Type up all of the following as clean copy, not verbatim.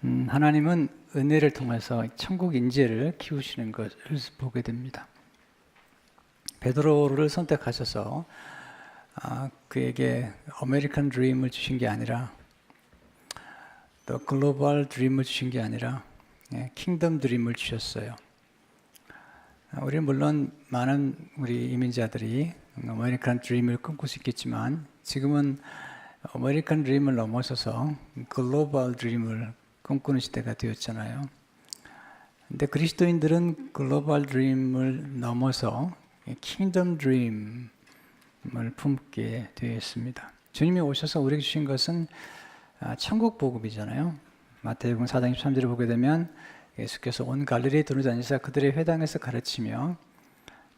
하나님은 은혜를 통해서 천국 인재를 키우시는 것을 보게 됩니다. 베드로를 선택하셔서 그에게 아메리칸 드림을 주신 게 아니라 또 글로벌 드림을 주신 게 아니라 킹덤 드림을 주셨어요. 우리는 물론 많은 우리 이민자들이 아메리칸 드림을 꿈꿀 수 있겠지만 지금은 아메리칸 드림을 넘어서서 글로벌 드림을 꿈꾸는 시대가 되었잖아요. 근데 그리스도인들은 글로벌 드림을 넘어서 킹덤 드림을 품게 되었습니다. 주님이 오셔서 우리에게 주신 것은 천국 복음이잖아요. 마태복음 4장 23절을 보게 되면 예수께서 온 갈릴리에 돌아다니사 그들의 회당에서 가르치며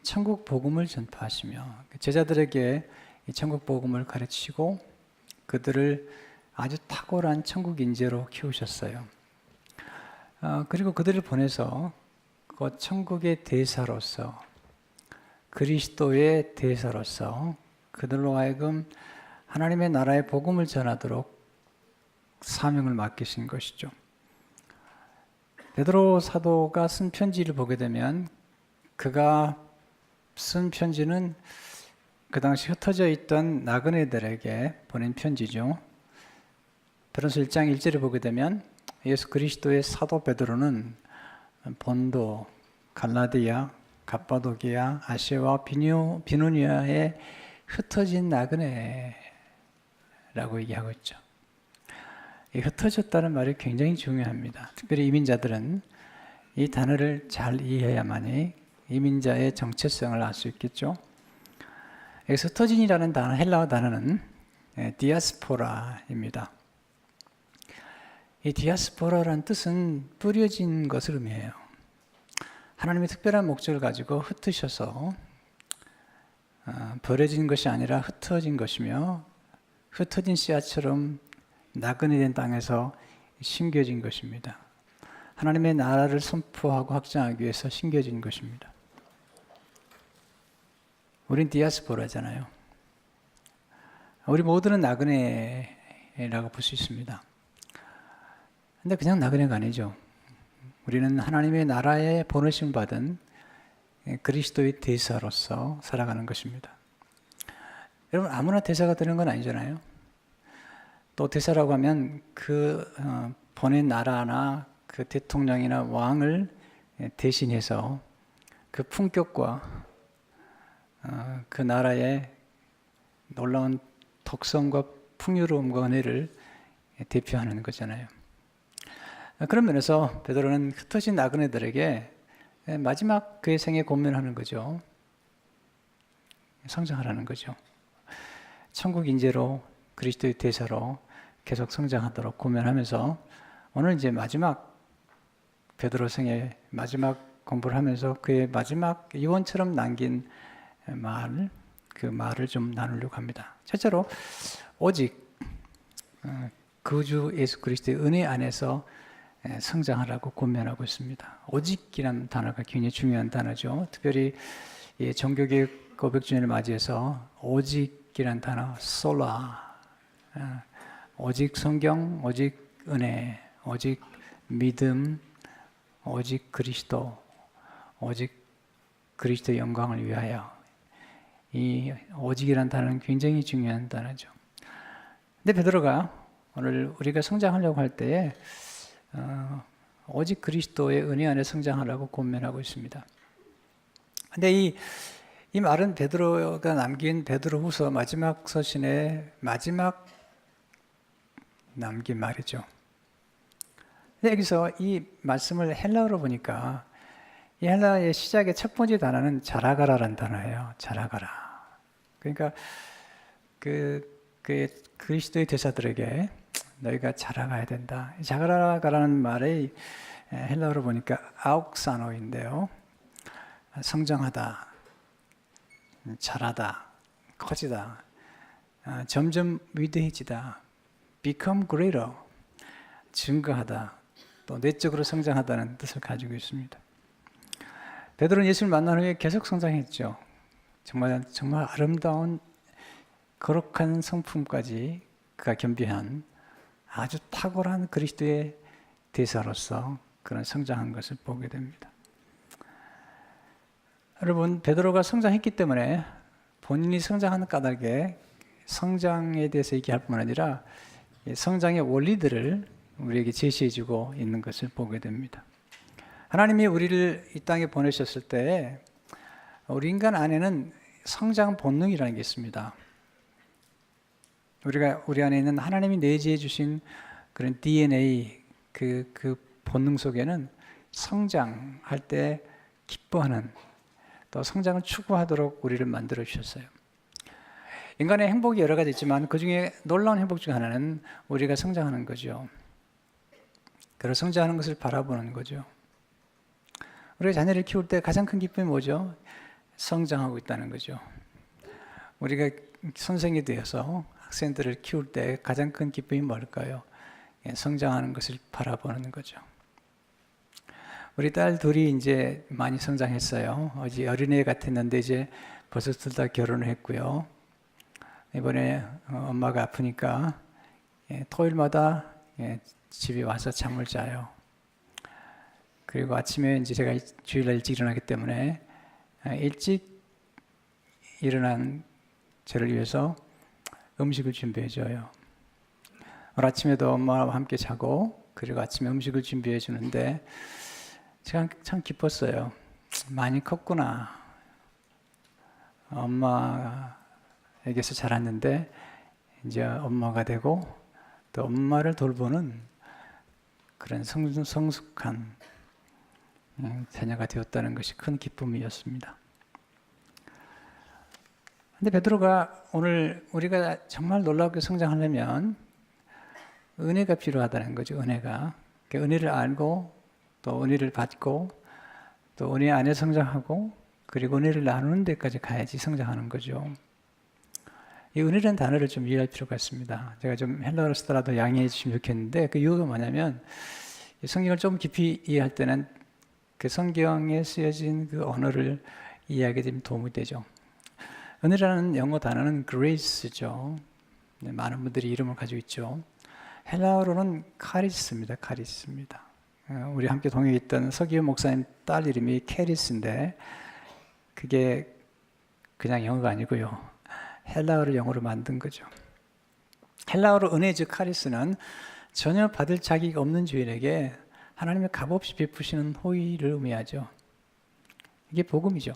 천국 복음을 전파하시며 제자들에게 이 천국 복음을 가르치고 그들을 아주 탁월한 천국 인재로 키우셨어요. 그리고 그들을 보내서 그 천국의 대사로서 그리스도의 대사로서 그들로 하여금 하나님의 나라의 복음을 전하도록 사명을 맡기신 것이죠. 베드로 사도가 쓴 편지를 보게 되면 그가 쓴 편지는 그 당시 흩어져 있던 나그네들에게 보낸 편지죠. 베드로서 1장 1절을 보게 되면 예수 그리스도의 사도 베드로는 본도, 갈라디아, 갑바도기아, 아시아와 비누니아에 흩어진 나그네라고 얘기하고 있죠. 이 흩어졌다는 말이 굉장히 중요합니다. 특별히 이민자들은 이 단어를 잘 이해해야만이 이민자의 정체성을 알 수 있겠죠. 여기서 흩어진이라는 단어, 헬라어 단어는 디아스포라입니다. 이 디아스포라라는 뜻은 뿌려진 것을 의미해요. 하나님의 특별한 목적을 가지고 흩으셔서 버려진 것이 아니라 흩어진 것이며 흩어진 씨앗처럼 나그네 된 땅에서 심겨진 것입니다. 하나님의 나라를 선포하고 확장하기 위해서 심겨진 것입니다. 우린 디아스포라잖아요. 우리 모두는 나그네라고 볼 수 있습니다. 근데 그냥 나그네가 아니죠. 우리는 하나님의 나라에 보내심 받은 그리스도의 대사로서 살아가는 것입니다. 여러분 아무나 대사가 되는 건 아니잖아요. 또 대사라고 하면 그 보낸 나라나 그 대통령이나 왕을 대신해서 그 품격과 그 나라의 놀라운 독성과 풍요로움과 은혜를 대표하는 거잖아요. 그런 면에서 베드로는 흩어진 나그네들에게 마지막 그의 생에 고면하는 거죠. 성장하라는 거죠. 천국 인재로 그리스도의 대사로 계속 성장하도록 고면하면서 오늘 이제 마지막 베드로 생의 마지막 공부를 하면서 그의 마지막 유언처럼 남긴 말, 그 말을 좀 나누려고 합니다. 첫째로 오직 구주 예수 그리스도의 은혜 안에서 성장하라고 권면하고 있습니다. 오직이라는 단어가 굉장히 중요한 단어죠. 특별히 종교개혁 고백주년을 맞이해서 오직이라는 단어, 솔라, 오직 성경, 오직 은혜, 오직 믿음, 오직 그리스도, 오직 그리스도의 영광을 위하여. 이 오직이라는 단어는 굉장히 중요한 단어죠. 근데 베드로가 오늘 우리가 성장하려고 할 때에 오직 그리스도의 은혜 안에 성장하라고 권면하고 있습니다. 근데 이 말은 베드로가 남긴 베드로후서 마지막 서신의 마지막 남긴 말이죠. 근데 여기서 이 말씀을 헬라어로 보니까 이 헬라어의 시작의 첫 번째 단어는 자라가라라는 단어예요. 자라가라. 그러니까 그 그리스도의 대사들에게 너희가 자라가야 된다. 자라가라는 말의 헬라어로 보니까 아욱사노인데요. 성장하다, 자라다, 커지다, 점점 위대해지다, become greater, 증거하다, 또 내적으로 성장하다는 뜻을 가지고 있습니다. 베드로는 예수를 만난 후에 계속 성장했죠. 정말 아름다운 거룩한 성품까지 그가 겸비한 아주 탁월한 그리스도의 대사로서 그런 성장한 것을 보게 됩니다. 여러분, 베드로가 성장했기 때문에 본인이 성장하는 까닭에 성장에 대해서 얘기할 뿐만 아니라 성장의 원리들을 우리에게 제시해주고 있는 것을 보게 됩니다. 하나님이 우리를 이 땅에 보내셨을 때 우리 인간 안에는 성장 본능이라는 게 있습니다. 우리 안에 있는 하나님이 내재해 주신 그런 DNA, 그 본능 속에는 성장할 때 기뻐하는, 또 성장을 추구하도록 우리를 만들어 주셨어요. 인간의 행복이 여러 가지 있지만 그 중에 놀라운 행복 중 하나는 우리가 성장하는 거죠. 그리고 성장하는 것을 바라보는 거죠. 우리가 자녀를 키울 때 가장 큰 기쁨이 뭐죠? 성장하고 있다는 거죠. 우리가 선생이 되어서 학생들을 키울 때 가장 큰 기쁨이 뭘까요? 성장하는 것을 바라보는 거죠. 우리 딸 둘이 이제 많이 성장했어요. 어제 어린애 같았는데 이제 벌써 둘 다 결혼을 했고요. 이번에 엄마가 아프니까 토요일마다 집에 와서 잠을 자요. 그리고 아침에 이제 제가 주일날 일찍 일어나기 때문에 일찍 일어난 저를 위해서 음식을 준비해 줘요. 오늘 아침에도 엄마와 함께 자고 그리고 아침에 음식을 준비해 주는데 제가 참 기뻤어요. 많이 컸구나. 엄마에게서 자랐는데 이제 엄마가 되고 또 엄마를 돌보는 그런 성숙한 자녀가 되었다는 것이 큰 기쁨이었습니다. 근데 베드로가 오늘 우리가 정말 놀랍게 성장하려면 은혜가 필요하다는 거죠. 은혜가. 그러니까 은혜를 알고 또 은혜를 받고 또 은혜 안에 성장하고 그리고 은혜를 나누는 데까지 가야지 성장하는 거죠. 이 은혜라는 단어를 좀 이해할 필요가 있습니다. 제가 좀 헬라어를 쓰더라도 양해해 주시면 좋겠는데 그 이유가 뭐냐면 성경을 좀 깊이 이해할 때는 그 성경에 쓰여진 그 언어를 이해하게 되면 도움이 되죠. 은혜라는 영어 단어는 grace죠. 많은 분들이 이름을 가지고 있죠. 헬라어로는 카리스입니다. 카리스입니다. 우리 함께 동행했던 서기훈 목사님 딸 이름이 캐리스인데 그게 그냥 영어가 아니고요. 헬라어를 영어로 만든 거죠. 헬라어로 은혜 즉 카리스는 전혀 받을 자격이 없는 주인에게 하나님의 값없이 베푸시는 호의를 의미하죠. 이게 복음이죠.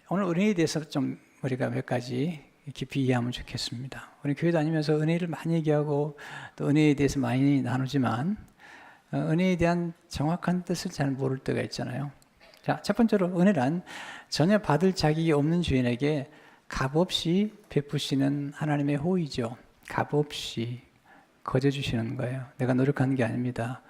오늘 은혜에 대해서 좀 우리가 몇 가지 깊이 이해하면 좋겠습니다. 우리 교회 다니면서 은혜를 많이 얘기하고 또 은혜에 대해서 많이 나누지만 은혜에 대한 정확한 뜻을 잘 모를 때가 있잖아요. 자, 첫 번째로 은혜란 전혀 받을 자격이 없는 주인에게 값없이 베푸시는 하나님의 호의죠. 값없이 거저 주시는 거예요. 내가 노력하는 게 아닙니다.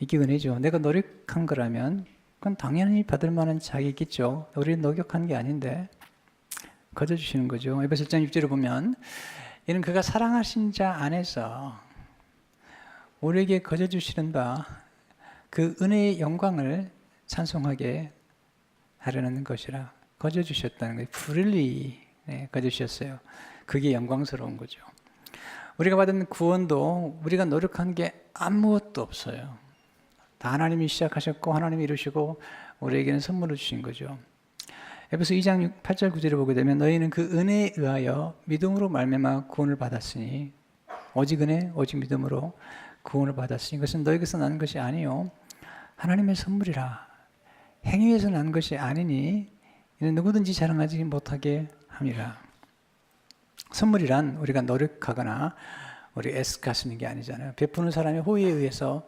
이게 은혜죠. 내가 노력한 거라면 그건 당연히 받을 만한 자격이 있겠죠. 우리는 노력한 게 아닌데 거저 주시는 거죠. 에베소 1장 6절을 보면 이는 그가 사랑하신 자 안에서 우리에게 거저 주시는 바 그 은혜의 영광을 찬송하게 하려는 것이라 거저 주셨다는 거예요. freely 거저 주셨어요. 그게 영광스러운 거죠. 우리가 받은 구원도 우리가 노력한 게 아무것도 없어요. 다 하나님이 시작하셨고 하나님이 이루시고 우리에게는 선물을 주신 거죠. 에베소 2장 8절 9절을 보게 되면 너희는 그 은혜에 의하여 믿음으로 말미암아 구원을 받았으니 오직 은혜 오직 믿음으로 구원을 받았으니 이것은 너희에게서 난 것이 아니요 하나님의 선물이라 행위에서 난 것이 아니니 이는 누구든지 자랑하지 못하게 함이라. 선물이란 우리가 노력하거나 우리 애쓰고 쓰는 게 아니잖아요. 베푸는 사람의 호의에 의해서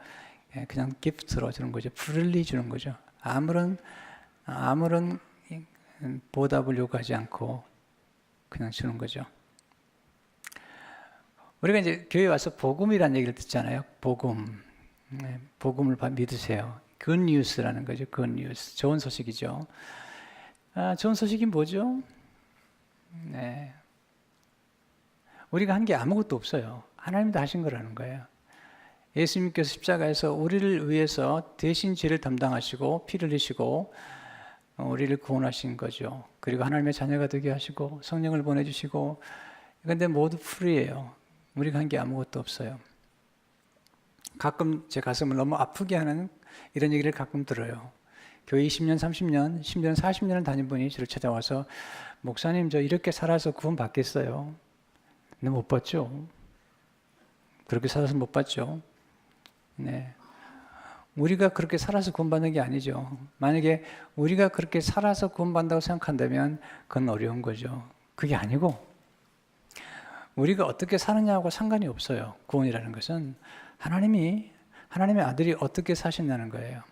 그냥 기프트로 주는 거죠. freely 주는 거죠. 아무런 보답을 요구하지 않고 그냥 주는 거죠. 우리가 이제 교회 와서 복음이라는 얘기를 듣잖아요. 복음을 믿으세요. good news라는 거죠. good news. 좋은 소식이죠. 좋은 소식이 뭐죠? 네. 우리가 한 게 아무것도 없어요. 하나님이 다 하신 거라는 거예요. 예수님께서 십자가에서 우리를 위해서 대신 죄를 담당하시고 피를 흘리시고 우리를 구원하신 거죠. 그리고 하나님의 자녀가 되게 하시고 성령을 보내주시고 그런데 모두 프리예요. 우리가 한 게 아무것도 없어요. 가끔 제 가슴을 너무 아프게 하는 이런 얘기를 가끔 들어요. 교회 20년, 30년, 심지어는 40년을 다닌 분이 저를 찾아와서 목사님 저 이렇게 살아서 구원 받겠어요? 근데 못 받죠. 그렇게 살아서 못 받죠. 네. 우리가 그렇게 살아서 구원받는 게 아니죠. 만약에 우리가 그렇게 살아서 구원받는다고 생각한다면 그건 어려운 거죠. 그게 아니고 우리가 어떻게 사느냐하고 상관이 없어요. 구원이라는 것은 하나님의 아들이 어떻게 사신다는 거예요.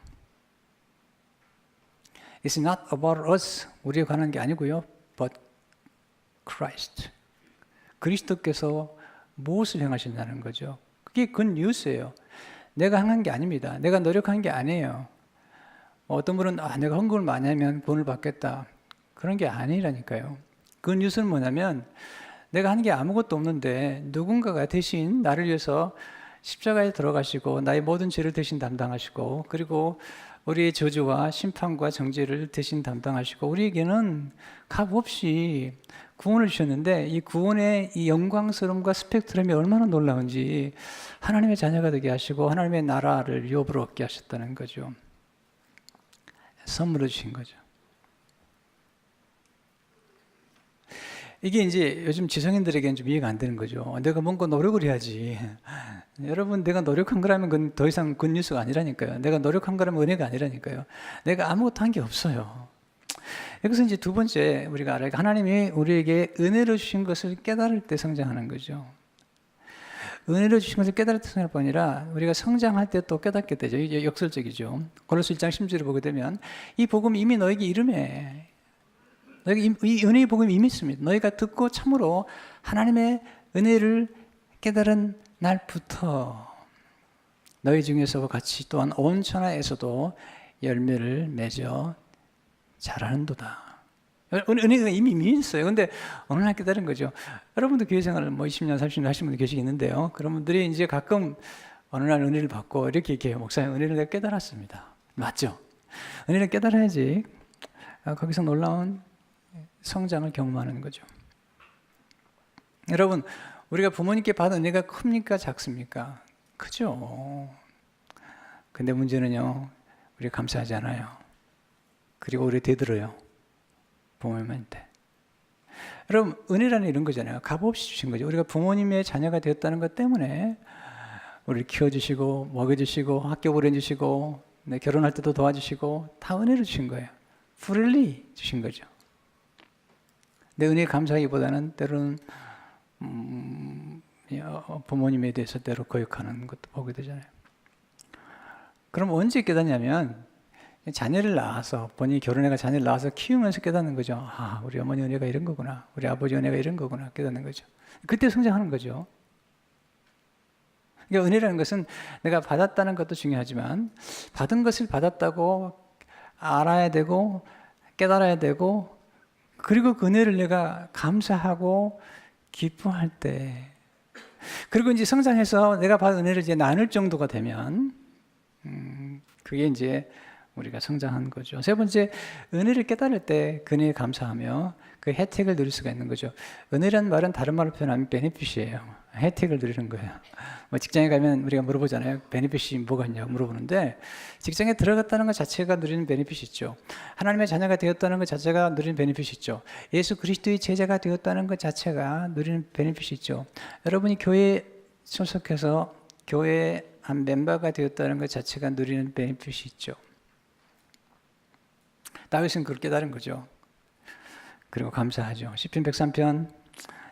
It's not about us. 우리에 관한 게 아니고요. But Christ. 그리스도께서 무엇을 행하신다는 거죠. 그게 굿뉴스예요. 내가 행한 게 아닙니다. 내가 노력한 게 아니에요. 어떤 분은 내가 헌금을 많이 하면 구원을 받겠다. 그런 게 아니라니까요. 굿뉴스는 뭐냐면 내가 한 게 아무것도 없는데 누군가가 대신 나를 위해서 십자가에 들어가시고 나의 모든 죄를 대신 담당하시고 그리고 우리의 저주와 심판과 정죄를 대신 담당하시고 우리에게는 값없이 구원을 주셨는데 이 구원의 이 영광스러움과 스펙트럼이 얼마나 놀라운지 하나님의 자녀가 되게 하시고 하나님의 나라를 유업으로 얻게 하셨다는 거죠. 선물로 주신 거죠. 이게 이제 요즘 지성인들에게는 좀 이해가 안 되는 거죠. 내가 뭔가 노력을 해야지. 여러분, 내가 노력한 거라면 그건 더 이상 굿뉴스가 아니라니까요. 내가 노력한 거라면 은혜가 아니라니까요. 내가 아무것도 한 게 없어요. 여기서 이제 두 번째 우리가 알아야 할 하나님이 우리에게 은혜로 주신 것을 깨달을 때 성장하는 거죠. 은혜로 주신 것을 깨달을 때 성장할 뿐 아니라 우리가 성장할 때 또 깨닫게 되죠. 이게 역설적이죠. 고린도서 1장 10절을 보게 되면 이 복음이 이미 너에게 이름에 너에게 이 은혜의 복음이 이미 있습니다. 너희가 듣고 참으로 하나님의 은혜를 깨달은 날부터 너희 중에서 같이 또한 온 천하에서도 열매를 맺어 자라는도다. 은혜가 이미 있어요. 근데 어느 날 깨달은 거죠. 여러분도 교회 생활을 20년, 30년 하신 분들 계시겠는데요. 그런 분들이 이제 가끔 어느 날 은혜를 받고 이렇게 얘기해요. 목사님, 은혜를 내가 깨달았습니다. 맞죠? 은혜를 깨달아야지 거기서 놀라운 성장을 경험하는 거죠. 여러분, 우리가 부모님께 받은 은혜가 큽니까? 작습니까? 크죠. 근데 문제는요, 우리가 감사하지 않아요. 그리고 오래 되들어요. 부모님한테. 여러분, 은혜라는 이런 거잖아요. 값없이 주신 거죠. 우리가 부모님의 자녀가 되었다는 것 때문에 우리를 키워주시고 먹여주시고 학교 보내주시고 결혼할 때도 도와주시고 다 은혜로 주신 거예요. freely 주신 거죠. 내 은혜에 감사하기보다는 때로는 부모님에 대해서 때로 거역하는 것도 보게 되잖아요. 그럼 언제 깨닫냐면 자녀를 낳아서 본인이 결혼해가 자녀를 낳아서 키우면서 깨닫는 거죠. 아, 우리 어머니 은혜가 이런 거구나. 우리 아버지 은혜가 이런 거구나. 깨닫는 거죠. 그때 성장하는 거죠. 그러니까 은혜라는 것은 내가 받았다는 것도 중요하지만 받은 것을 받았다고 알아야 되고 깨달아야 되고 그리고 그 은혜를 내가 감사하고 기뻐할 때 그리고 이제 성장해서 내가 받은 은혜를 이제 나눌 정도가 되면 그게 이제 우리가 성장한 거죠. 세 번째, 은혜를 깨달을 때 그 은혜에 감사하며 그 혜택을 누릴 수가 있는 거죠. 은혜라는 말은 다른 말로 표현하면 베네핏이에요. 혜택을 누리는 거예요. 뭐 직장에 가면 우리가 물어보잖아요. 베네핏이 뭐가 있냐고 물어보는데 직장에 들어갔다는 것 자체가 누리는 베네핏이 있죠. 하나님의 자녀가 되었다는 것 자체가 누리는 베네핏이 있죠. 예수 그리스도의 제자가 되었다는 것 자체가 누리는 베네핏이 있죠. 여러분이 교회에 소속해서 교회의 한 멤버가 되었다는 것 자체가 누리는 베네핏이 있죠. 다윗은 그걸 깨달은 거죠. 그리고 감사하죠. 시편 103편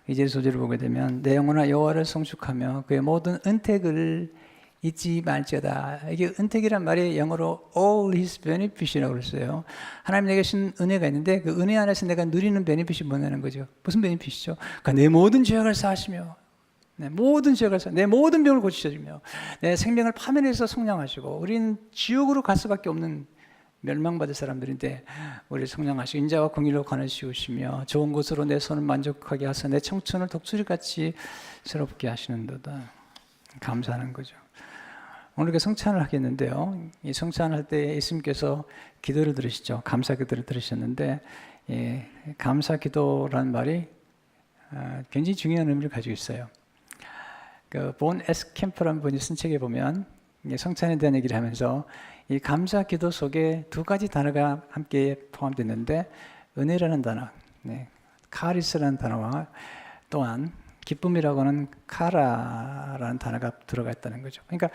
2절 소절을 보게 되면 내 영혼아 여호와를 송축하며 그의 모든 은택을 잊지 말지어다. 이게 은택이란 말이 영어로 all his benefit이라고 그랬어요. 하나님 내게 주신 은혜가 있는데 그 은혜 안에서 내가 누리는 베네핏이 뭐냐는 거죠. 무슨 베네핏이죠? 그러니까 내 모든 죄악을 사하시며 내 모든 죄악을 내 모든 병을 고치셔주며 내 생명을 파멸해서 성량하시고 우리는 지옥으로 갈 수밖에 없는 멸망받을 사람들인데 우리를 성량하시고 인자와 공의로 관을 씌우시며 좋은 곳으로 내 손을 만족하게 하사 내 청춘을 독수리같이 새롭게 하시는도다. 감사하는 거죠. 오늘 우리가 성찬을 하겠는데요. 이 성찬을 할 때 예수님께서 기도를 들으시죠. 감사 기도를 들으셨는데 감사 기도라는 말이 굉장히 중요한 의미를 가지고 있어요. 본 에스캠프라는 분이 쓴 책에 보면 성찬에 대한 얘기를 하면서 이 감사 기도 속에 두 가지 단어가 함께 포함됐는데 은혜라는 단어, 카리스라는 단어와 또한 기쁨이라고 하는 카라라는 단어가 들어가 있다는 거죠. 그러니까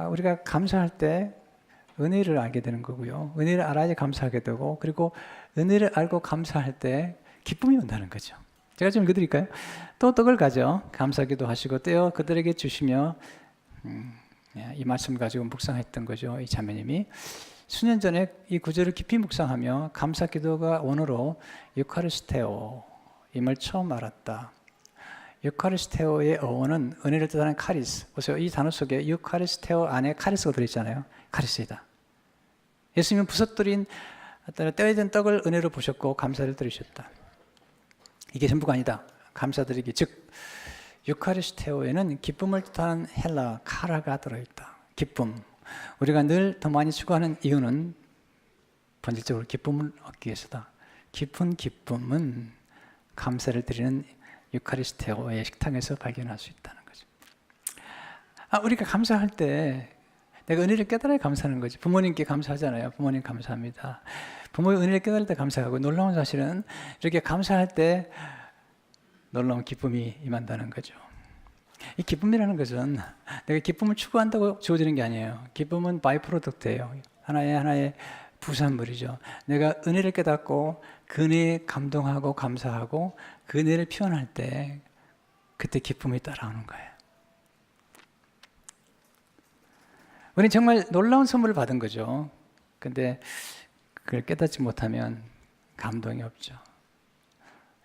우리가 감사할 때 은혜를 알게 되는 거고요. 은혜를 알아야 감사하게 되고, 그리고 은혜를 알고 감사할 때 기쁨이 온다는 거죠. 제가 좀 읽어드릴까요? 또 떡을 가져 감사기도 하시고 떼어 그들에게 주시며 이 말씀 가지고 묵상했던 거죠. 이 자매님이 수년 전에 이 구절을 깊이 묵상하며 감사기도가 원어로 유카리스테오임을 처음 알았다. 유카리스테오의 어원은 은혜를 뜻하는 카리스. 보세요. 이 단어 속에 유카리스테오 안에 카리스가 들어있잖아요. 카리스이다. 예수님은 부서뜨린 떼어진 떡을 은혜로 보셨고 감사를 드리셨다. 이게 전부가 아니다. 감사드리기. 즉 유카리스테오에는 기쁨을 뜻하는 헬라 카라가 들어있다. 기쁨. 우리가 늘 더 많이 추구하는 이유는 본질적으로 기쁨을 얻기 위해서다. 깊은 기쁨은 감사를 드리는 유카리스테오의 식탁에서 발견할 수 있다는 거죠. 우리가 감사할 때 내가 은혜를 깨달아야 감사하는 거지. 부모님께 감사하잖아요. 부모님 감사합니다. 부모의 은혜를 깨달을 때 감사하고, 놀라운 사실은 이렇게 감사할 때 놀라운 기쁨이 임한다는 거죠. 이 기쁨이라는 것은 내가 기쁨을 추구한다고 주어지는 게 아니에요. 기쁨은 바이 프로덕트예요. 하나의 부산물이죠. 내가 은혜를 깨닫고 그 은혜에 감동하고 감사하고 그 은혜를 표현할 때 그때 기쁨이 따라오는 거예요. 우리는 정말 놀라운 선물을 받은 거죠. 근데 그걸 깨닫지 못하면 감동이 없죠.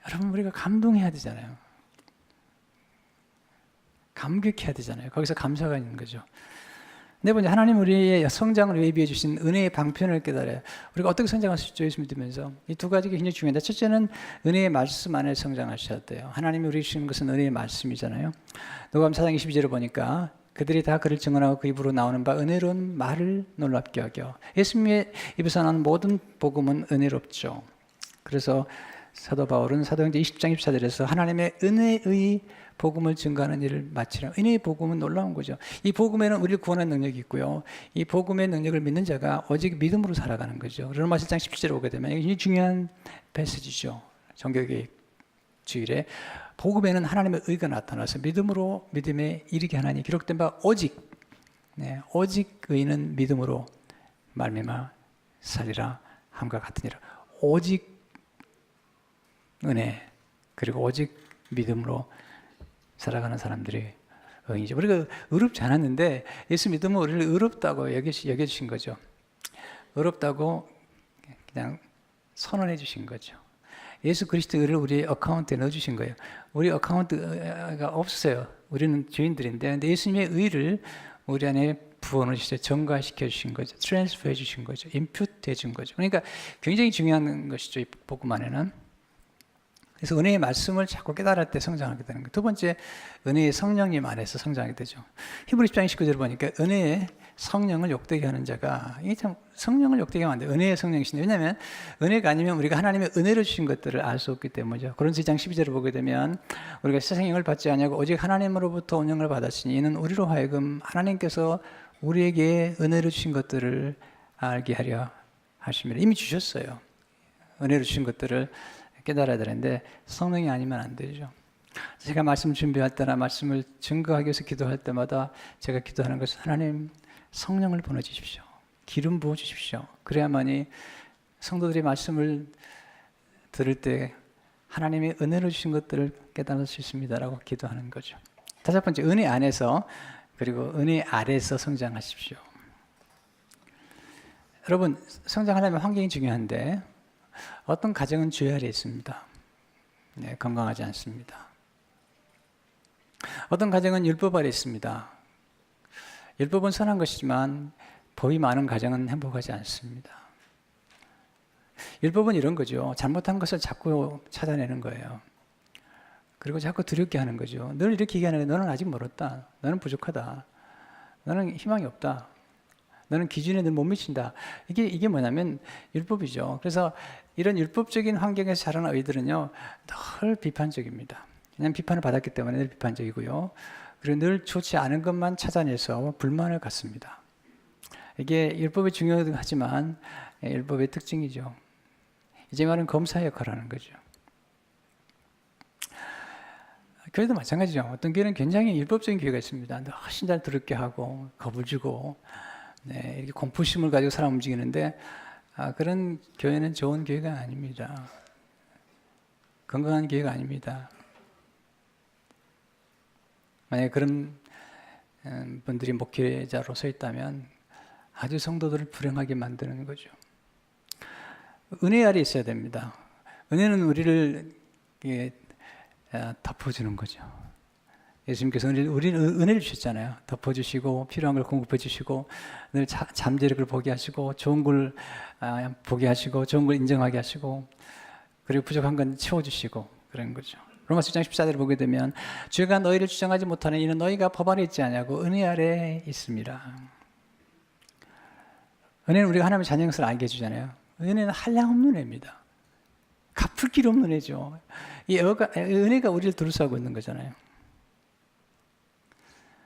여러분, 우리가 감동해야 되잖아요. 감격해야 되잖아요. 거기서 감사가 있는 거죠. 네 번째, 하나님 우리의 성장을 예비해 주신 은혜의 방편을 깨달아요. 우리가 어떻게 성장할 수 있죠? 예수 믿으면서. 이 두 가지가 굉장히 중요합니다. 첫째는 은혜의 말씀 안에 성장하셔야 돼요. 하나님이 우리 주시는 것은 은혜의 말씀이잖아요. 누가복음 4장 22절을 보니까 그들이 다 그를 증언하고 그 입으로 나오는 바 은혜로운 말을 놀랍게 여겨. 예수님의 입에서 나오는 모든 복음은 은혜롭죠. 그래서 사도 바울은 사도행전 20장 24절에서 하나님의 은혜의 복음을 증거하는 일을 마치라. 은혜의 복음은 놀라운 거죠. 이 복음에는 우리를 구원하는 능력이 있고요. 이 복음의 능력을 믿는 자가 오직 믿음으로 살아가는 거죠. 로마 7장 17절에 오게 되면 이게 중요한 패시지죠. 종교개혁 주일에 복음에는 하나님의 의가 나타나서 믿음으로 믿음에 이르게 하나니 기록된 바 오직 오직 의는 믿음으로 말미암아 살리라 함과 같으니라. 오직 은혜 그리고 오직 믿음으로 살아가는 사람들이 의인이죠. 우리가 의롭지 않았는데 예수 믿으면 우리를 의롭다고 여겨주신 거죠. 의롭다고 그냥 선언해 주신 거죠. 예수 그리스도의 의를 우리 어카운트에 넣어주신 거예요. 우리 어카운트가 없어요. 우리는 죄인들인데, 근데 예수님의 의를 우리 안에 부어넣어 주셔서 정가시켜 주신 거죠. 트랜스퍼 해 주신 거죠. 임퓨트 해 준 거죠. 그러니까 굉장히 중요한 것이죠. 이 복음 안에는. 그래서 은혜의 말씀을 자꾸 깨달을 때 성장하게 되는 거예요. 두 번째, 은혜의 성령님 안에서 성장하게 되죠. 히브리 10장 19절을 보니까 은혜의 성령을 욕되게 하는 자가, 이게 참 성령을 욕되게 하면 안 돼요. 은혜의 성령이신데, 왜냐하면 은혜가 아니면 우리가 하나님의 은혜로 주신 것들을 알 수 없기 때문이죠. 고린도서 2장 12절을 보게 되면 우리가 세상 영을 받지 아니하고 오직 하나님으로부터 온영을 받았으니 이는 우리로 하여금 하나님께서 우리에게 은혜로 주신 것들을 알게 하려 하심이라. 이미 주셨어요. 은혜로 주신 것들을 깨달아야 되는데 성령이 아니면 안 되죠. 제가 말씀 준비할 때나 말씀을 증거하기 위해서 기도할 때마다 제가 기도하는 것은 하나님 성령을 보내주십시오. 기름 부어주십시오. 그래야만이 성도들이 말씀을 들을 때 하나님의 은혜로 주신 것들을 깨달을 수 있습니다라고 기도하는 거죠. 다섯 번째, 은혜 안에서 그리고 은혜 아래서 성장하십시오. 여러분, 성장하려면 환경이 중요한데 어떤 가정은 죄 아래 있습니다. 건강하지 않습니다. 어떤 가정은 율법 아래 있습니다. 율법은 선한 것이지만 법이 많은 가정은 행복하지 않습니다. 율법은 이런 거죠. 잘못한 것을 자꾸 찾아내는 거예요. 그리고 자꾸 두렵게 하는 거죠. 늘 이렇게 얘기하는 거예요. 너는 아직 멀었다. 너는 부족하다. 너는 희망이 없다. 너는 기준에 늘 못 미친다. 이게 뭐냐면 율법이죠. 그래서 이런 율법적인 환경에서 자라는 아이들은요, 늘 비판적입니다. 그냥 비판을 받았기 때문에 늘 비판적이고요. 그리고 늘 좋지 않은 것만 찾아내서 불만을 갖습니다. 이게 율법이 중요하지만 율법의 특징이죠. 이제 말은 검사 역할을 하는 거죠. 교회도 마찬가지죠. 어떤 교회는 굉장히 율법적인 교회가 있습니다. 신자를 더럽게 하고 겁을 주고 이렇게 공포심을 가지고 사람 움직이는데 그런 교회는 좋은 교회가 아닙니다. 건강한 교회가 아닙니다. 만약에 그런 분들이 목회자로 서 있다면 아주 성도들을 불행하게 만드는 거죠. 은혜 아래 있어야 됩니다. 은혜는 우리를 덮어주는 거죠. 예수님께서 우리는 은혜를 주셨잖아요. 덮어주시고 필요한 걸 공급해 주시고 늘 잠재력을 보게 하시고 좋은 걸 보게 하시고 좋은 걸 인정하게 하시고 그리고 부족한 건 채워주시고 그런 거죠. 로마서 6장 14절을 보게 되면 죄가 너희를 주장하지 못하는 이는 너희가 법 아래 있지 아니하고 은혜 아래 있습니다. 은혜는 우리가 하나님의 자녀인 것을 알게 해주잖아요. 은혜는 한량없는 은혜입니다. 갚을 길 없는 은혜죠. 이 은혜가 우리를 둘러싸고 있는 거잖아요.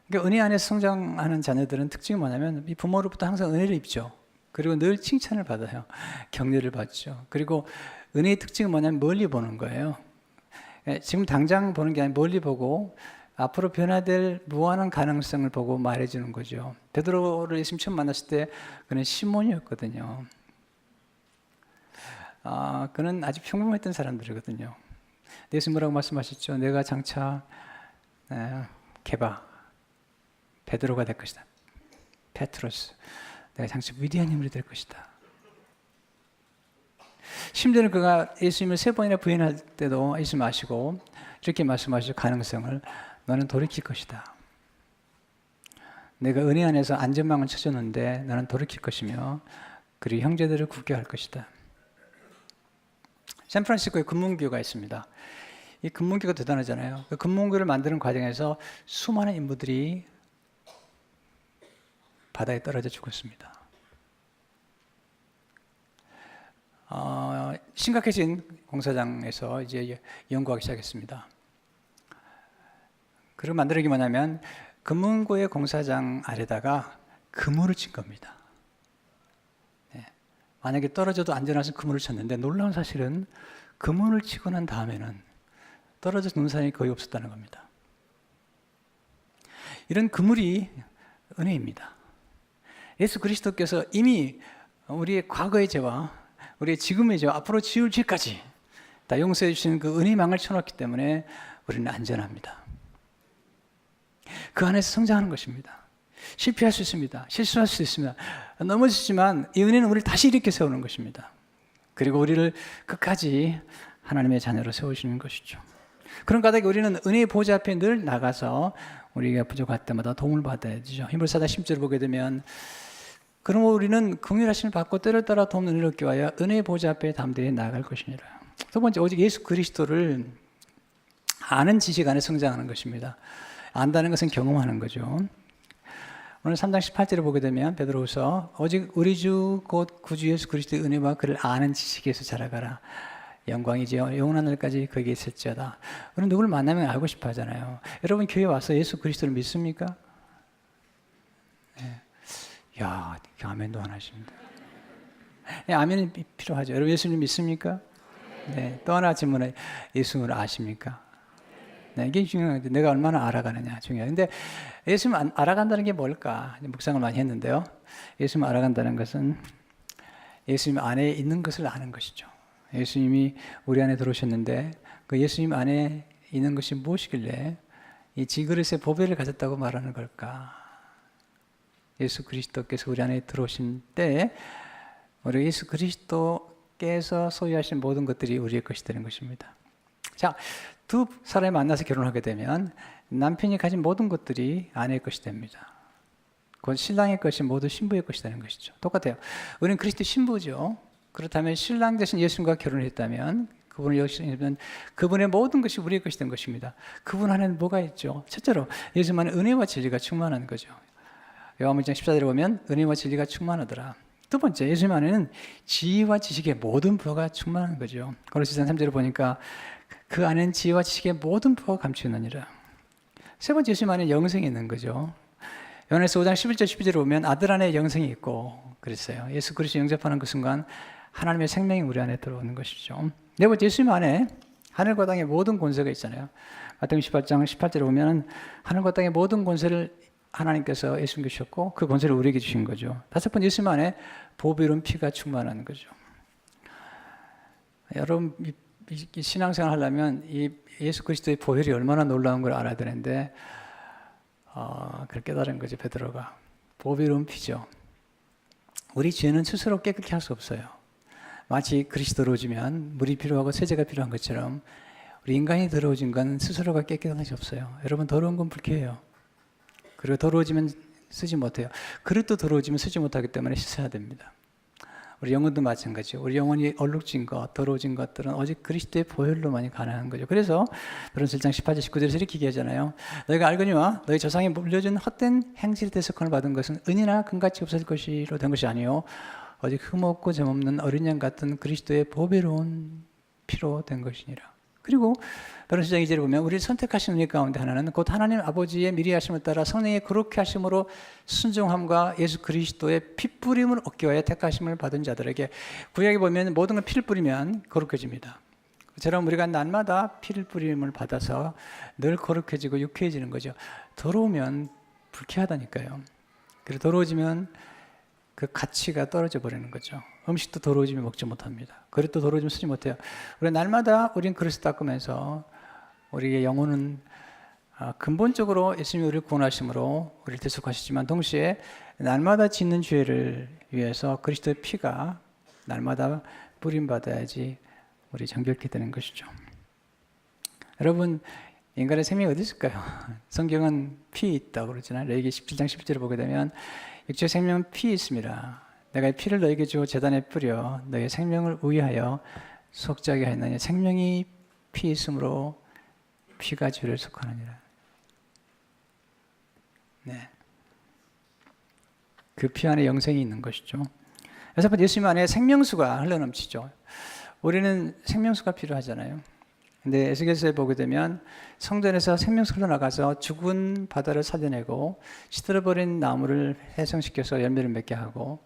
그러니까 은혜 안에서 성장하는 자녀들은 특징이 뭐냐면 이 부모로부터 항상 은혜를 입죠. 그리고 늘 칭찬을 받아요. 격려를 받죠. 그리고 은혜의 특징은 뭐냐면 멀리 보는 거예요. 지금 당장 보는 게 아니라 멀리 보고 앞으로 변화될 무한한 가능성을 보고 말해주는 거죠. 베드로를 예수님 처음 만났을 때 그는 시몬이었거든요. 그는 아주 평범했던 사람들이거든요. 예수님 뭐라고 말씀하셨죠? 내가 장차 베드로가 될 것이다. 페트로스. 내가 장차 위대한 인물이 될 것이다. 심지어는 그가 예수님을 3번이나 부인할 때도 예수님 아시고 이렇게 말씀하시죠. 가능성을 너는 돌이킬 것이다. 내가 은혜 안에서 안전망을 쳐줬는데 너는 돌이킬 것이며 그리고 형제들을 굳게 할 것이다. 샌프란시스코에 금문교가 있습니다. 이 금문교가 대단하잖아요. 그 금문교를 만드는 과정에서 수많은 인물들이 바다에 떨어져 죽었습니다. 심각해진 공사장에서 이제 연구하기 시작했습니다. 그리고 만드는 게 뭐냐면 금문고의 공사장 아래다가 그물을 친 겁니다. 만약에 떨어져도 안전해서 그물을 쳤는데 놀라운 사실은 그물을 치고 난 다음에는 떨어져 죽는 사람이 거의 없었다는 겁니다. 이런 그물이 은혜입니다. 예수 그리스도께서 이미 우리의 과거의 죄와 우리의 지금의 죄와 앞으로 지을 죄까지 다 용서해 주시는 그 은혜망을 쳐놓기 때문에 우리는 안전합니다. 그 안에서 성장하는 것입니다. 실패할 수 있습니다. 실수할 수 있습니다. 넘어지지만 이 은혜는 우리를 다시 일으켜 세우는 것입니다. 그리고 우리를 끝까지 하나님의 자녀로 세우시는 것이죠. 그런 까닭에 우리는 은혜의 보좌 앞에 늘 나가서 우리가 부족할 때마다 도움을 받아야 되죠. 히브리서 4장 10절을 보게 되면 그럼 우리는 긍휼하심을 받고 때를 따라 돕는 은혜를 얻기 위하여 은혜의 보좌 앞에 담대히 나아갈 것이니라. 두 번째, 오직 예수 그리스도를 아는 지식 안에 성장하는 것입니다. 안다는 것은 경험하는 거죠. 오늘 3장 18절을 보게 되면 베드로후서 오직 우리 주 곧 구주 예수 그리스도의 은혜와 그를 아는 지식에서 자라가라. 영광이지 영원한 날까지 거기에 있을지어다. 우리는 누구를 만나면 알고 싶어 하잖아요. 여러분 교회 와서 예수 그리스도를 믿습니까? 네. 야, 아멘도 안 하십니다. 네, 아멘이 필요하죠. 여러분 예수님 믿습니까? 네. 또 하나 질문해. 예수를 아십니까? 네, 이게 중요한데 내가 얼마나 알아가느냐 중요해요. 근데 예수님 알아간다는 게 뭘까? 묵상을 많이 했는데요. 예수님 알아간다는 것은 예수님 안에 있는 것을 아는 것이죠. 예수님이 우리 안에 들어오셨는데 그 예수님 안에 있는 것이 무엇이길래 이 지그릇의 보배를 가졌다고 말하는 걸까? 예수 그리스도께서 우리 안에 들어오신 때 우리 예수 그리스도께서 소유하신 모든 것들이 우리의 것이 되는 것입니다. 자, 두 사람이 만나서 결혼하게 되면 남편이 가진 모든 것들이 아내의 것이 됩니다. 곧 신랑의 것이 모두 신부의 것이 되는 것이죠. 똑같아요. 우리는 그리스도 신부죠. 그렇다면 신랑 대신 예수님과 결혼했다면 그분을 여기시면 그분의 모든 것이 우리의 것이 된 것입니다. 그분 안에는 뭐가 있죠? 첫째로 예수님 안에 은혜와 진리가 충만한 거죠. 요한복음 1장 14절에 보면 은혜와 진리가 충만하더라. 두 번째, 예수님 안에는 지혜와 지식의 모든 부가 충만한 거죠. 고린도서 3절을 보니까 그 안에는 지혜와 지식의 모든 부가 감추어있느니라. 세 번째 예수님 안에 영생이 있는 거죠. 요한에서 5장 11절 12절에 보면 아들 안에 영생이 있고 그랬어요. 예수 그리스도 영접하는 그 순간 하나님의 생명이 우리 안에 들어오는 것이죠. 네 번째 예수님 안에 하늘과 땅의 모든 권세가 있잖아요. 마태복음 18장 18절에 보면 하늘과 땅의 모든 권세를 하나님께서 예수님께 주셨고 그 권세를 우리에게 주신 거죠. 다섯 번째 예수님 안에 보배로운 피가 충만한 거죠. 여러분 이 신앙생활 하려면 이 예수 그리스도의 보혈이 얼마나 놀라운 걸 알아야 되는데 그걸 깨달은 거죠. 베드로가 보배로운 피죠. 우리 죄는 스스로 깨끗게 할 수 없어요. 마치 그리스도 들어오지만 물이 필요하고 세제가 필요한 것처럼 우리 인간이 들어오진 건 스스로가 깨끗한 것이 없어요. 여러분 더러운 건 불쾌해요. 그리고 더러워지면 쓰지 못해요. 그릇도 더러워지면 쓰지 못하기 때문에 씻어야 됩니다. 우리 영혼도 마찬가지죠. 우리 영혼이 얼룩진 것, 더러워진 것들은 오직 그리스도의 보혈로만이 가능한 거죠. 그래서 베드로서 1장 18절 19절에서 이렇게 얘기하잖아요. 너희가 알거니와 너희 조상이 물려준 헛된 행실에 대해서 권을 받은 것은 은이나 금같이 없어질 것이로 된 것이 아니요 오직 흠없고 점없는 어린 양 같은 그리스도의 보배로운 피로 된 것이니라. 그리고 베드로서 1장 2절에 보면 우리를 선택하신 은혜 가운데 하나는 곧 하나님 아버지의 미리 하심을 따라 성령의 거룩케 하심으로 순종함과 예수 그리스도의 핏뿌림을 얻기 위하여 택하심을 받은 자들에게 구약에 보면 모든 걸 피를 뿌리면 거룩해집니다. 저처럼 우리가 날마다 피를 뿌림을 받아서 늘 거룩해지고 유쾌해지는 거죠. 더러우면 불쾌하다니까요. 그리고 더러워지면 그 가치가 떨어져 버리는 거죠. 음식도 더러워지면 먹지 못합니다. 그릇도 더러워지면 쓰지 못해요. 우리 날마다 우린 그릇을 닦으면서 우리의 영혼은 근본적으로 예수님이 우리를 구원하심으로 우리를 대속하시지만 동시에 날마다 짓는 죄를 위해서 그리스도의 피가 날마다 뿌림받아야지 우리 정결케 되는 것이죠. 여러분 인간의 생명이 어디 있을까요? 성경은 피 있다고 그러잖아요. 레위기 17장 11절을 보게 되면 육체의 생명은 피에 있습니다. 내가 피를 너에게 주어 제단에 뿌려 너의 생명을 우위하여 속죄하게 하였느니 생명이 피에 있으므로 피가 죄를 속하느니라. 네. 그 피 안에 영생이 있는 것이죠. 여섯 번째 예수님 안에 생명수가 흘러넘치죠. 우리는 생명수가 필요하잖아요. 근데 에스겔서에 보게 되면 성전에서 생명수 흘러나가서 죽은 바다를 살려내고 시들어버린 나무를 해성시켜서 열매를 맺게 하고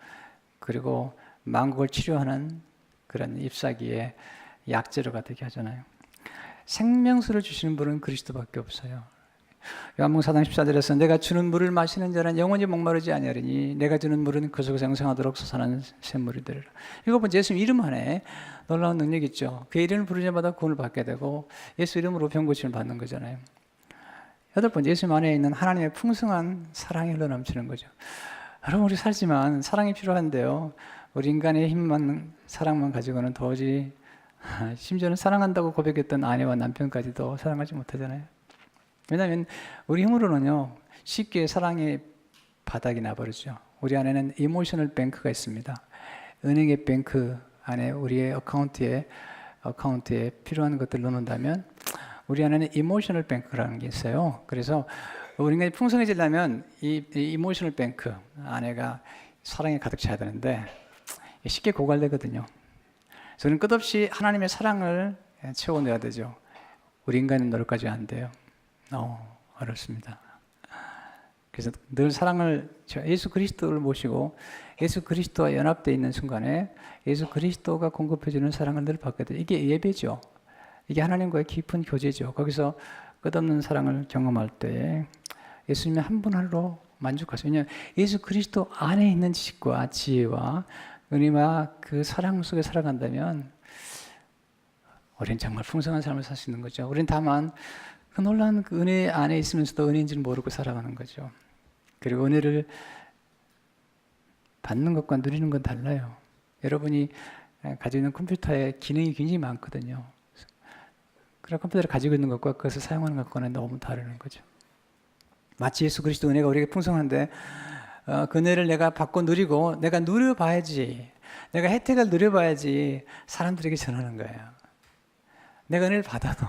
그리고 만국을 치료하는 그런 잎사귀의 약재료가 되게 하잖아요. 생명수를 주시는 분은 그리스도밖에 없어요. 요한복음 4장 14절에서 내가 주는 물을 마시는 자는 영원히 목마르지 아니하리니 내가 주는 물은 그 속에서 영생하도록 솟아나는 샘물이 되리라. 일곱 번째 예수 이름 안에 놀라운 능력이 있죠. 그 이름을 부르는 자마다 구원을 받게 되고 예수 이름으로 병고침을 받는 거잖아요. 여덟 번째 예수 안에 있는 하나님의 풍성한 사랑이 흘러넘치는 거죠. 여러분 우리 살지만 사랑이 필요한데요. 우리 인간의 힘만 사랑만 가지고는 도저히 심지어는 사랑한다고 고백했던 아내와 남편까지도 사랑하지 못하잖아요. 왜냐하면 우리 힘으로는요 쉽게 사랑의 바닥이 나버리죠. 우리 안에는 이모셔널 뱅크가 있습니다. 은행의 뱅크 안에 우리의 어카운트에 필요한 것들 넣는다면 우리 안에는 이모셔널 뱅크라는 게 있어요. 그래서 우리가 풍성해지려면 이 이모셔널 뱅크 안에가 사랑이 가득 차야 되는데 쉽게 고갈되거든요. 저는 끝없이 하나님의 사랑을 채워내야 되죠. 우리 인간은 노력까지 안 돼요. 어렵습니다. 그래서 늘 사랑을 예수 그리스도를 모시고 예수 그리스도와 연합되어 있는 순간에 예수 그리스도가 공급해주는 사랑을 늘 받게 돼요. 이게 예배죠. 이게 하나님과의 깊은 교제죠. 거기서 끝없는 사랑을 경험할 때 예수님의 한 분 하나로 만족하세요. 왜냐하면 예수 그리스도 안에 있는 지식과 지혜와 은혜와 그 사랑 속에 살아간다면 우리는 정말 풍성한 삶을 살 수 있는 거죠. 우리는 다만 그 놀라운 그 은혜 안에 있으면서도 은혜인지를 모르고 살아가는 거죠. 그리고 은혜를 받는 것과 누리는 건 달라요. 여러분이 가지고 있는 컴퓨터에 기능이 굉장히 많거든요. 그런 컴퓨터를 가지고 있는 것과 그것을 사용하는 것과는 너무 다르는 거죠. 마치 예수 그리스도 은혜가 우리에게 풍성한데 그 은혜를 내가 받고 누리고 내가 누려봐야지, 내가 혜택을 누려봐야지 사람들에게 전하는 거예요. 내가 은혜를 받아도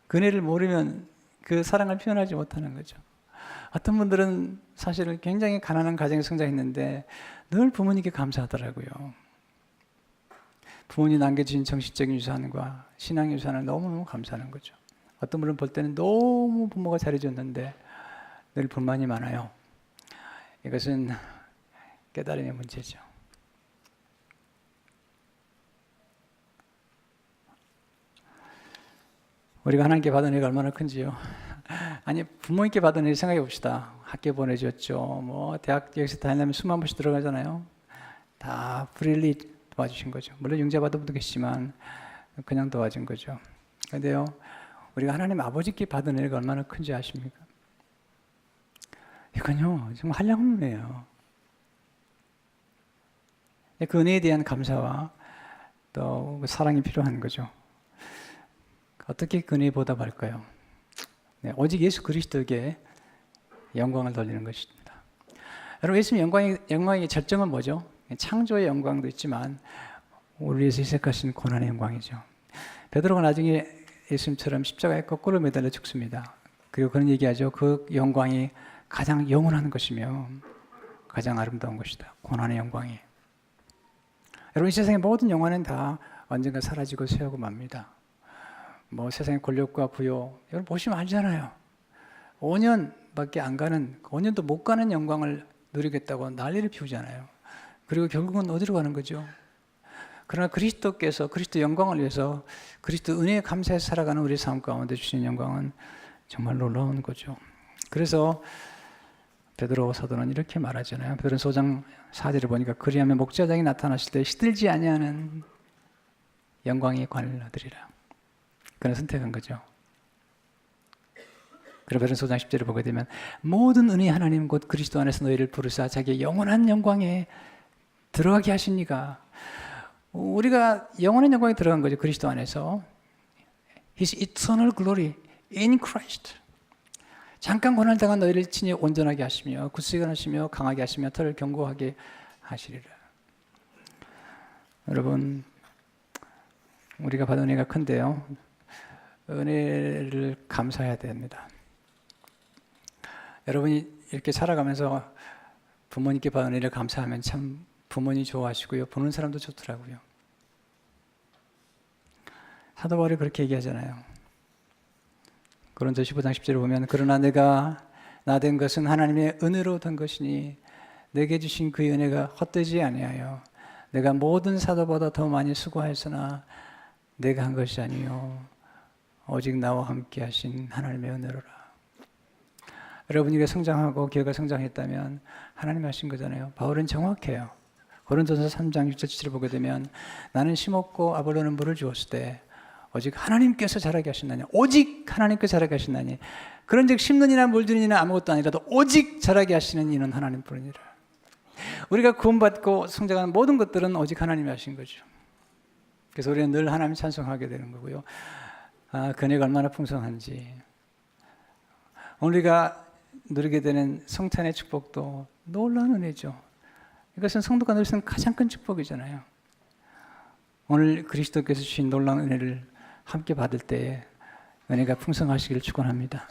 그 은혜를 모르면 그 사랑을 표현하지 못하는 거죠. 어떤 분들은 사실은 굉장히 가난한 가정에 성장했는데 늘 부모님께 감사하더라고요. 부모님 남겨주신 정신적인 유산과 신앙 유산을 너무너무 감사하는 거죠. 어떤 분은 볼 때는 너무 부모가 잘해줬는데 늘 불만이 많아요. 이것은 깨달음의 문제죠. 우리가 하나님께 받은 은혜가 얼마나 큰지요. 아니, 부모님께 받은 은혜 생각해 봅시다. 학교 보내줬죠. 뭐 대학 여기서 다니려면 수만 번씩 들어가잖아요. 다 프릴리 도와주신 거죠. 물론 융자 받은 분도 계시지만 그냥 도와준 거죠. 그런데요, 우리가 하나님 아버지께 받은 은혜가 얼마나 큰지 아십니까? 이건요, 정말 한량없는 은혜예요. 그 은혜에 대한 감사와 또 사랑이 필요한 거죠. 어떻게 그 은혜에 보답할까요? 네, 오직 예수 그리스도에게 영광을 돌리는 것입니다. 여러분, 예수님 영광의 절정은 뭐죠? 창조의 영광도 있지만 우리 위해서 희생하신 고난의 영광이죠. 베드로가 나중에 예수님처럼 십자가에 거꾸로 매달려 죽습니다. 그리고 그런 얘기하죠. 그 영광이 가장 영원한 것이며 가장 아름다운 것이다. 고난의 영광이. 여러분, 이 세상의 모든 영광은 다 언젠가 사라지고 쇠하고 맙니다. 뭐 세상의 권력과 부요, 여러분 보시면 알잖아요. 5년밖에 안 가는, 5년도 못 가는 영광을 누리겠다고 난리를 피우잖아요. 그리고 결국은 어디로 가는 거죠? 그러나 그리스도께서 그리스도 영광을 위해서 그리스도 은혜에 감사해서 살아가는 우리 삶 가운데 주신 영광은 정말 놀라운 거죠. 그래서 베드로 사도는 이렇게 말하잖아요. 베드로서 5장 4절을 보니까 그리하면 목자장이 나타나실 때 시들지 아니하는 영광의 관을 얻으리라. 그는 선택한 거죠. 그리고 베드로서 5장 10절을 보게 되면 모든 은혜 하나님 곧 그리스도 안에서 너희를 부르사 자기의 영원한 영광에 들어가게 하시니가. 우리가 영원한 영광에 들어간 거죠. 그리스도 안에서. His eternal glory in Christ. 잠깐 고난을 당한 너희를 친히 온전하게 하시며 굳세게 하시며 강하게 하시며 털을 견고하게 하시리라. 여러분, 우리가 받은 은혜가 큰데요, 은혜를 감사해야 됩니다. 여러분이 이렇게 살아가면서 부모님께 받은 은혜를 감사하면 참 부모님 좋아하시고요, 보는 사람도 좋더라고요. 사도 바울이 그렇게 얘기하잖아요. 고린도 15장 10절을 보면 그러나 내가 나 된 것은 하나님의 은혜로 된 것이니 내게 주신 그의 은혜가 헛되지 아니하여 내가 모든 사도보다 더 많이 수고하였으나 내가 한 것이 아니요 오직 나와 함께 하신 하나님의 은혜로라. 여러분에게 성장하고 교회가 성장했다면 하나님이 하신 거잖아요. 바울은 정확해요. 고린도서 3장 6절 7절을 보게 되면 나는 심었고 아볼로는 물을 주었을 때 오직 하나님께서 자라게 하신다니, 오직 하나님께서 자라게 하신다니. 그런즉 심는 이나 물드는 이나 아무것도 아니라도 오직 자라게 하시는 이는 하나님뿐이니라. 우리가 구원받고 성장하는 모든 것들은 오직 하나님이 하신 거죠. 그래서 우리는 늘 하나님 찬송하게 되는 거고요. 그 은혜가 얼마나 풍성한지. 우리가 누리게 되는 성찬의 축복도 놀라운 은혜죠. 이것은 성도가 누릴 수 있는 가장 큰 축복이잖아요. 오늘 그리스도께서 주신 놀라운 은혜를 함께 받을 때 은혜가 풍성하시기를 축원합니다.